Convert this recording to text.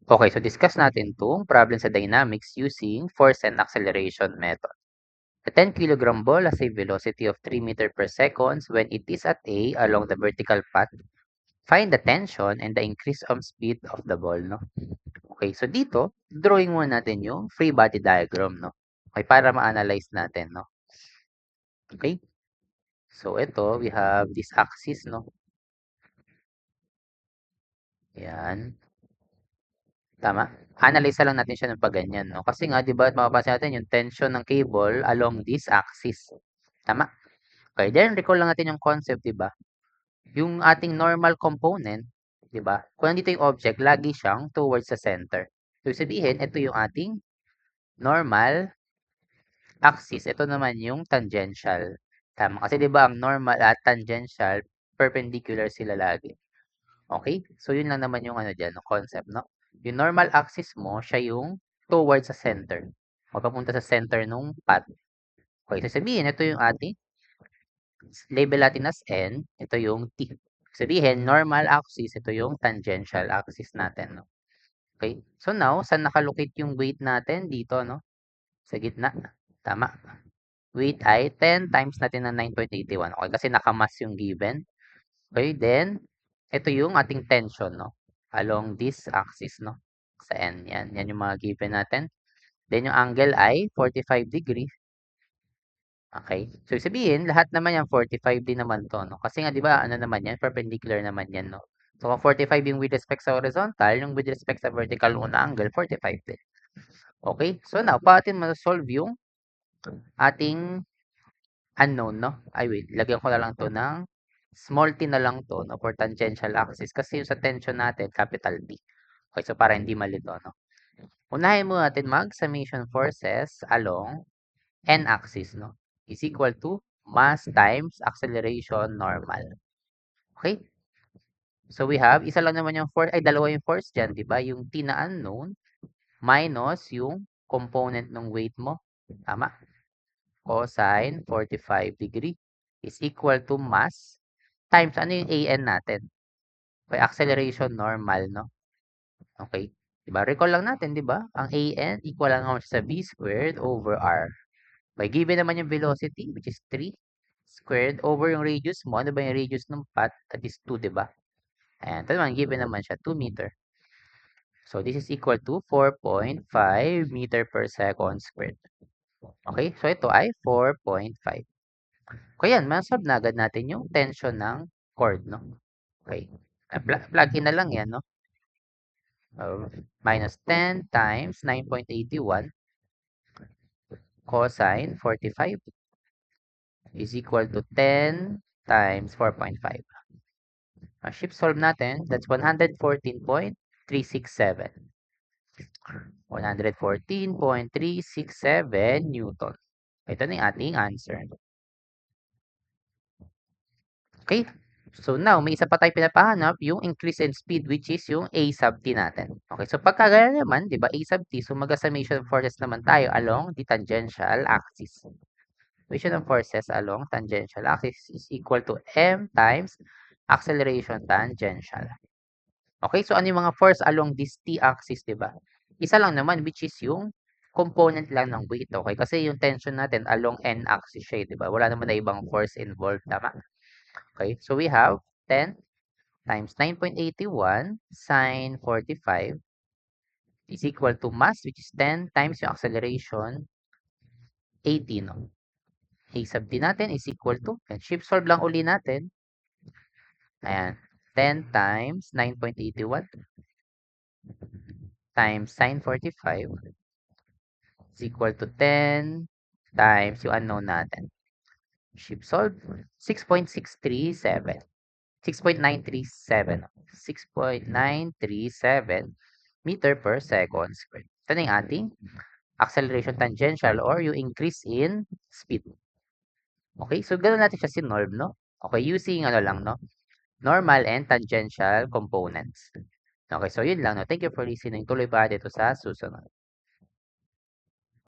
Okay, so discuss natin itong problem sa dynamics using force and acceleration method. A 10 kilogram ball has a velocity of 3 meter per second when it is at A along the vertical path. Find the tension and the increase of speed of the ball, no? Okay, so dito, drawing muna natin yung free body diagram, no? Okay, para ma-analyze natin, no? Okay? So ito, we have this axis, no? Yan. Tama? Analyze lang natin siya ng pagganyan, no? Kasi nga, di ba, mapapansin natin yung tension ng cable along this axis. Tama? Okay, then recall lang natin yung concept, di ba? Yung ating normal component, di ba? Kung nandito yung object, lagi siyang towards the center. So, sabihin, ito yung ating normal axis. Ito naman yung tangential. Tama? Kasi di ba, ang normal at tangential, perpendicular sila lagi. Okay? So, yun lang naman yung ano dyan, no, concept, no? Yung normal axis mo, siya yung towards sa center. O papunta sa center nung path. Okay, so sabihin, ito yung ating label natin as N, ito yung T. Sabihin, normal axis, ito yung tangential axis natin, no? Okay? So now, saan nakalocate yung weight natin? Dito, no? Sa gitna. Tama. Weight ay 10 times natin ng 9.81. Okay? Kasi nakamass yung given. Okay? Then, ito yung ating tension, no? Along this axis, no? Sa N. Yan. Yan yung mga given natin. Then, yung angle ay 45 degrees. Okay. So, sabihin, lahat naman yan, 45 din naman to, no? Kasi nga, di ba, ano naman yan, perpendicular naman yan, no? So, kung 45 yung with respect sa horizontal, yung with respect sa vertical una angle, 45 din. Okay? So, now, patin ma-solve yung ating unknown, no? Ay, wait, lagyan ko na lang to ng small t na lang to, no? For tangential axis. Kasi yung sa tension natin, capital T. Okay, so para hindi malito, no? Unahin mo natin mag-summation forces along n-axis, no? Is equal to mass times acceleration normal. Okay? So we have, isa lang naman yung force, ay dalawa yung force dyan, di ba? Yung T na unknown minus yung component ng weight mo. Tama? Cosine 45 degree is equal to mass times, ano yung AN natin? Okay, acceleration normal, no? Okay. Diba? Recall lang natin, di ba? Ang AN equal lang naman siya sa V squared over R. May given naman yung velocity, which is 3 squared over yung radius mo. Ano ba yung radius ng path? That is 2, di ba? Ayan. Ito naman, given naman siya, 2 meter. So, this is equal to 4.5 meter per second squared. Okay? So, ito ay 4.5. Kaya yan, masolve na agad natin yung tension ng cord, no? Okay. Plug in na lang yan, no? Minus 10 times 9.81 cosine 45 is equal to 10 times 4.5. Shift solve natin, that's 114.367. 114.367 Newton. Ito na yung ating answer. Okay? So now, may isa pa tayo pinapahanap, yung increase in speed, which is yung A sub T natin. Okay, so pagka ganyan naman, di ba, A sub T, so mag-summation forces naman tayo along the tangential axis. Summation of forces along tangential axis is equal to M times acceleration tangential. Okay, so ano yung mga force along this t-axis, di ba? Isa lang naman, which is yung component lang ng weight, okay? Kasi yung tension natin along n-axis siya, di ba? Wala naman na ibang force involved, tama? Okay, so we have 10 times 9.81 sine 45 is equal to mass, which is 10 times yung acceleration, 80, no? A sub t natin is equal to, and shift solve lang uli natin. Ayan, 10 times 9.81 times sine 45 is equal to 10 times yung unknown natin. Shift solve, 6.637. 6.937. 6.937 meter per second squared. Ito na yung ating acceleration tangential or yung increase in speed. Okay, so ganoon natin siya sinolve, no? Okay, using ano lang, no? Normal and tangential components. Okay, so yun lang, no? Thank you for listening. Tuloy pa dito sa susunod.